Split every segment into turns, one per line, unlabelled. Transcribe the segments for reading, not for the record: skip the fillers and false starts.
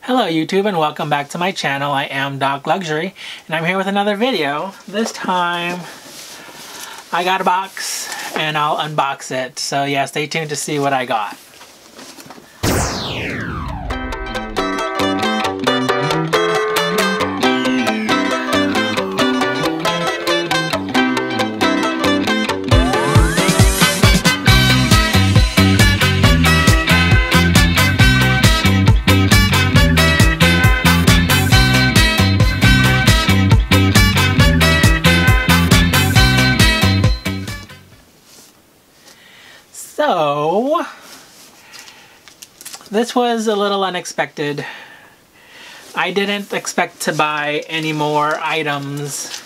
Hello YouTube and welcome back to my channel. I am docLUXURY and I'm here with another video. This time I got a box and I'll unbox it. So yeah, stay tuned to see what I got. So, this was a little unexpected. I didn't expect to buy any more items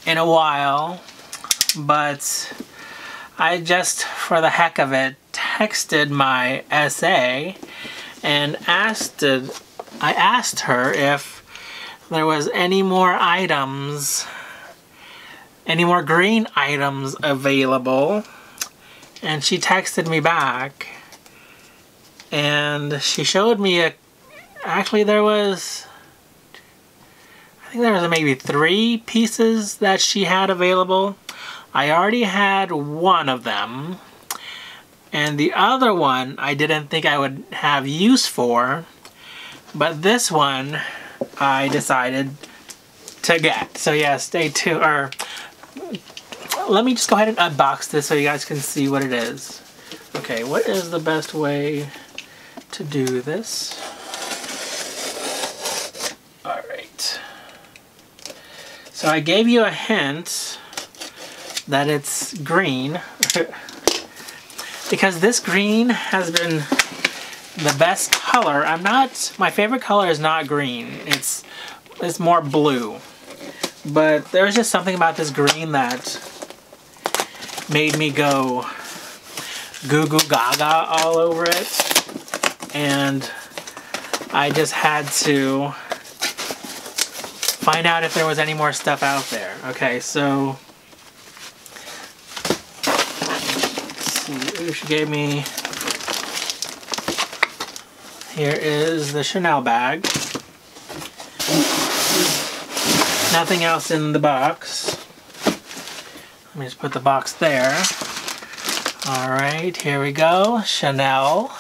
in a while, but I just, for the heck of it, texted my SA and I asked her if there was any more items, any more green items available. And she texted me back and she showed me actually there was, I think there was maybe 3 pieces that she had available. I already had one of them and the other one I didn't think I would have use for, but this one I decided to get. So yeah, stay tuned, or let me just go ahead and unbox this so you guys can see what it is. Okay, what is the best way to do this? Alright. So I gave you a hint that it's green because this green has been the best color. My favorite color is not green. It's more blue. But there's just something about this green that made me go goo goo gaga all over it, and I just had to find out if there was any more stuff out there. Okay, so let's see, she gave me, here is the Chanel bag. Nothing else in the box. Let me just put the box there. Alright, here we go. Chanel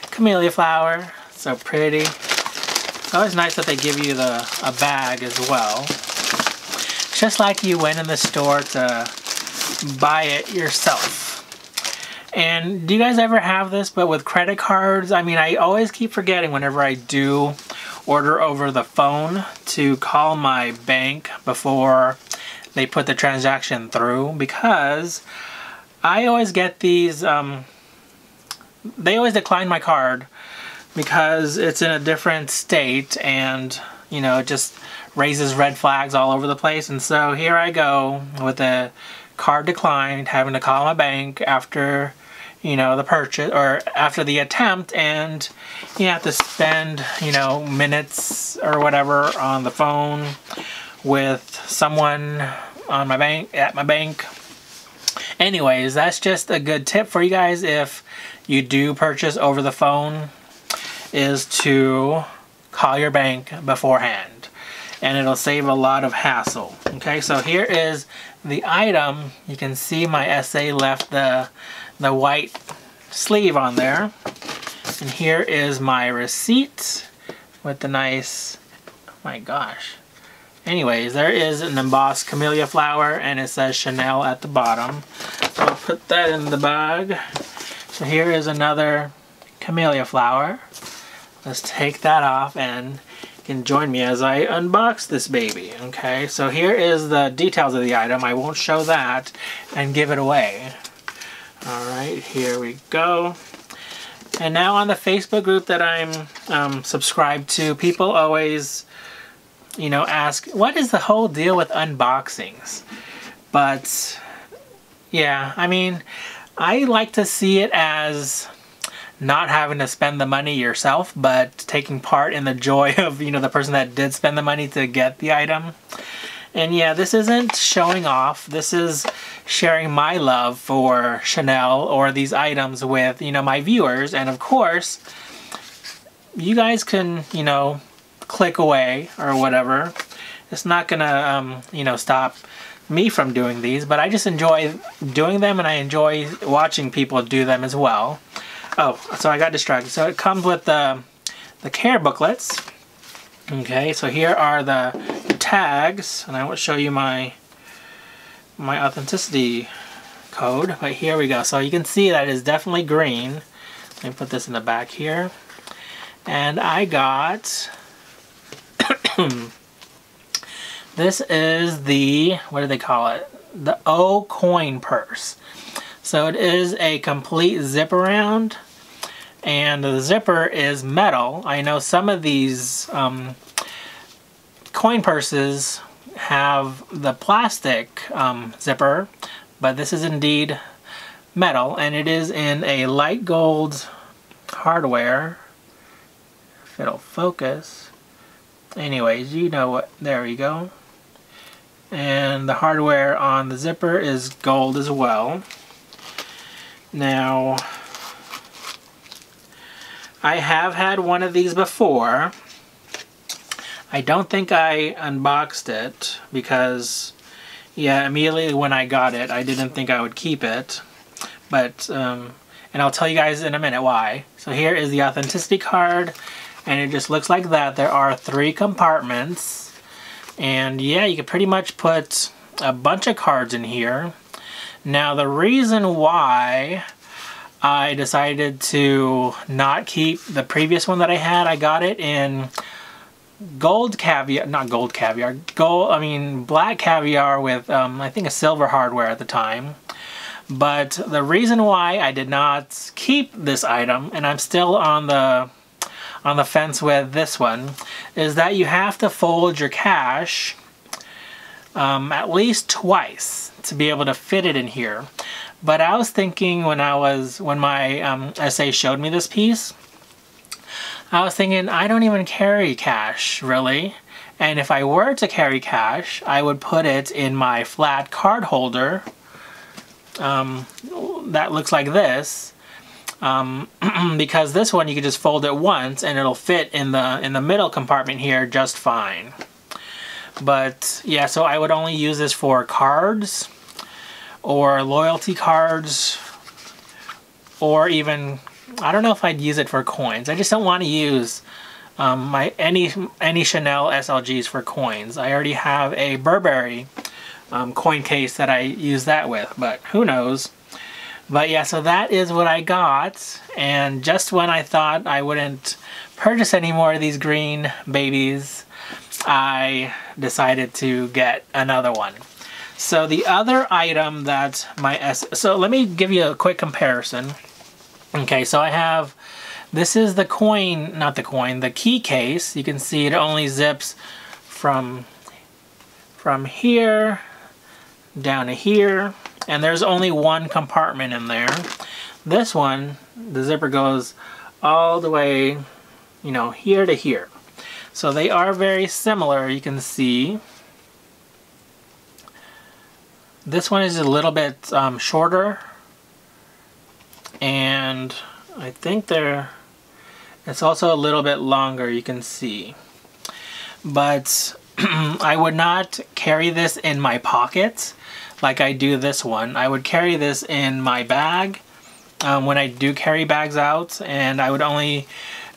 camellia flower. So pretty. It's always nice that they give you a bag as well. Just like you went in the store to buy it yourself. And do you guys ever have this but with credit cards? I mean, I always keep forgetting whenever I do order over the phone to call my bank before they put the transaction through, because I always get these, they always decline my card because it's in a different state and, you know, it just raises red flags all over the place. And so here I go with the card declined, having to call my bank after, you know, the purchase or after the attempt, and you have to spend, you know, minutes or whatever on the phone with someone on my bank, at my bank. Anyways, that's just a good tip for you guys if you do purchase over the phone, is to call your bank beforehand and it'll save a lot of hassle. Okay, so here is the item. You can see my SA left the white sleeve on there, and here is my receipt with the nice, oh my gosh. Anyways, there is an embossed camellia flower and it says Chanel at the bottom. So I'll put that in the bag. So here is another camellia flower. Let's take that off and you can join me as I unbox this baby. Okay, so here is the details of the item. I won't show that and give it away. Alright, here we go. And now on the Facebook group that I'm subscribed to, people always, you know, ask, what is the whole deal with unboxings? But yeah, I mean, I like to see it as not having to spend the money yourself, but taking part in the joy of, you know, the person that did spend the money to get the item. And yeah, this isn't showing off. This is sharing my love for Chanel or these items with, you know, my viewers. And of course, you guys can, you know, click away or whatever. It's not gonna, you know, stop me from doing these, but I just enjoy doing them and I enjoy watching people do them as well. Oh, so I got distracted. So it comes with the care booklets. Okay, so here are the tags, and I will show you my authenticity code. But here we go. So you can see that is definitely green. Let me put this in the back here. And I got this is the, what do they call it? The O coin purse. So it is a complete zip around, and the zipper is metal. I know some of these coin purses have the plastic zipper, but this is indeed metal, and it is in a light gold hardware. If it'll focus. Anyways, you know what, there we go. And the hardware on the zipper is gold as well. Now, I have had one of these before. I don't think I unboxed it because, yeah, immediately when I got it, I didn't think I would keep it. But, and I'll tell you guys in a minute why. So here is the authenticity card, and it just looks like that. There are 3 compartments. And yeah, you could pretty much put a bunch of cards in here. Now the reason why I decided to not keep the previous one that I had, I got it in gold caviar, not gold caviar, black caviar with I think a silver hardware at the time. But the reason why I did not keep this item, and I'm still on the fence with this one, is that you have to fold your cash at least twice to be able to fit it in here. But I was thinking when my SA showed me this piece, I was thinking I don't even carry cash really, and if I were to carry cash, I would put it in my flat card holder that looks like this. Because this one you can just fold it once and it'll fit in the middle compartment here just fine. But yeah, so I would only use this for cards or loyalty cards, or even, I don't know if I'd use it for coins. I just don't want to use any Chanel SLGs for coins. I already have a Burberry coin case that I use that with, but who knows. But yeah, so that is what I got, and just when I thought I wouldn't purchase any more of these green babies, I decided to get another one. So the other item that so let me give you a quick comparison. Okay, so I have, this is the coin, not the coin, the key case. You can see it only zips from here down to here. And there's only one compartment in there. This one, the zipper goes all the way, you know, here to here. So they are very similar, you can see. This one is a little bit shorter. And I think it's also a little bit longer, you can see. But I would not carry this in my pocket like I do this one. I would carry this in my bag when I do carry bags out, and I would only,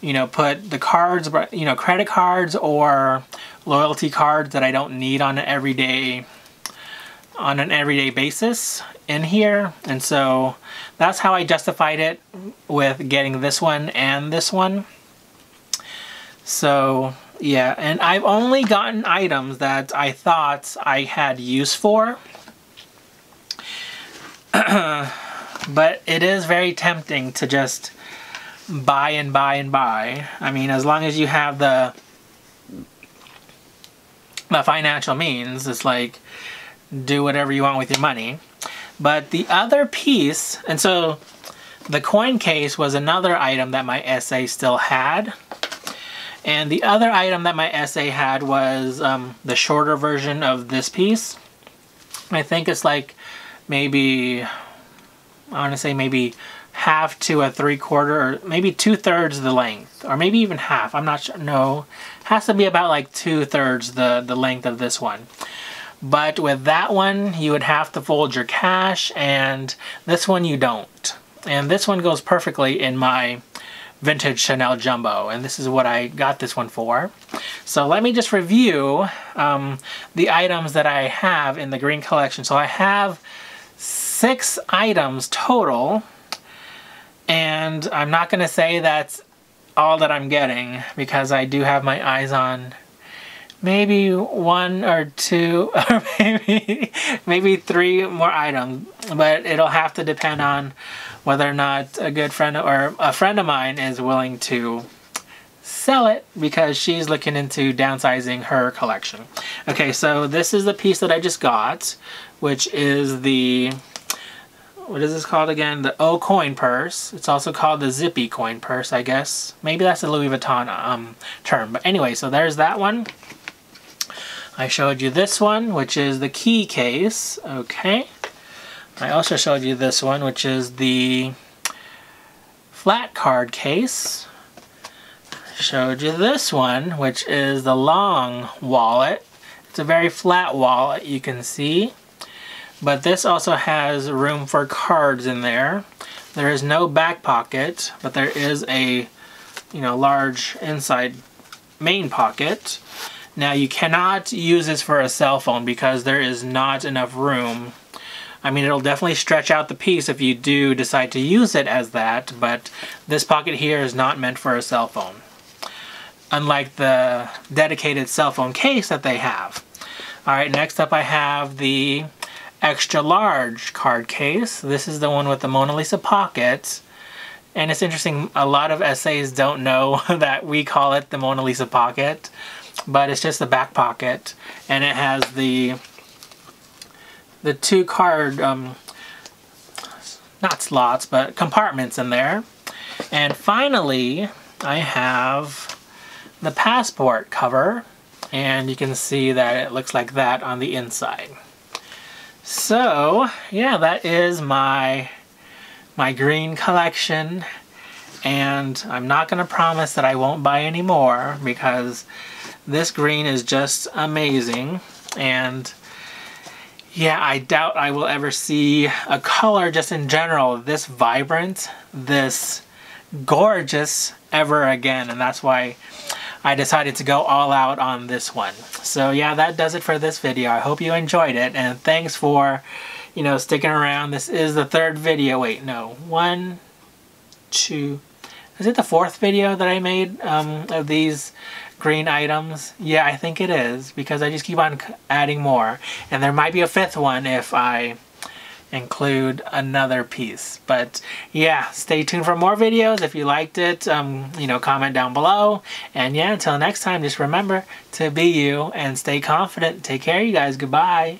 you know, put the cards, you know, credit cards or loyalty cards that I don't need on an everyday basis in here. And so that's how I justified it with getting this one and this one. So yeah, and I've only gotten items that I thought I had use for. But it is very tempting to just buy and buy and buy. I mean, as long as you have the financial means, it's like, do whatever you want with your money. But the other piece, and so the coin case was another item that my SA still had. And the other item that my SA had was the shorter version of this piece. I think it's like maybe, I want to say maybe half to a 3/4 or maybe 2/3 the length, or maybe even half. I'm not sure. No, has to be about like 2/3 the length of this one. But with that one, you would have to fold your cash, and this one you don't. And this one goes perfectly in my vintage Chanel jumbo, and this is what I got this one for. So let me just review the items that I have in the green collection. So I have 6 items total, and I'm not going to say that's all that I'm getting, because I do have my eyes on maybe 1 or 2 or maybe 3 more items, but it'll have to depend on whether or not a good friend or a friend of mine is willing to sell it, because she's looking into downsizing her collection. Okay, so this is the piece that I just got, which is the, what is this called again? The O coin purse. It's also called the zippy coin purse, I guess. Maybe that's a Louis Vuitton term. But anyway, so there's that one. I showed you this one, which is the key case. Okay. I also showed you this one, which is the flat card case. I showed you this one, which is the long wallet. It's a very flat wallet, you can see. But this also has room for cards in there. There is no back pocket, but there is a, large inside main pocket. Now you cannot use this for a cell phone because there is not enough room. I mean, it'll definitely stretch out the piece if you do decide to use it as that, but this pocket here is not meant for a cell phone, unlike the dedicated cell phone case that they have. Alright, next up I have the extra large card case. This is the one with the Mona Lisa pocket. And it's interesting, a lot of essays don't know that we call it the Mona Lisa pocket, but it's just the back pocket, and it has the 2 card, not slots, but compartments in there. And finally, I have the passport cover, and you can see that it looks like that on the inside. So, yeah, that is my green collection, and I'm not going to promise that I won't buy any more, because this green is just amazing. And yeah, I doubt I will ever see a color just in general this vibrant, this gorgeous ever again, and that's why I decided to go all out on this one. So yeah, that does it for this video. I hope you enjoyed it, and thanks for, sticking around. This is the 3rd video. Wait, no, 1, 2, is it the 4th video that I made of these green items? Yeah, I think it is, because I just keep on adding more, and there might be a 5th one if I include another piece. But yeah, stay tuned for more videos. If you liked it, comment down below. And yeah, until next time, just remember to be you and stay confident. Take care, you guys. Goodbye.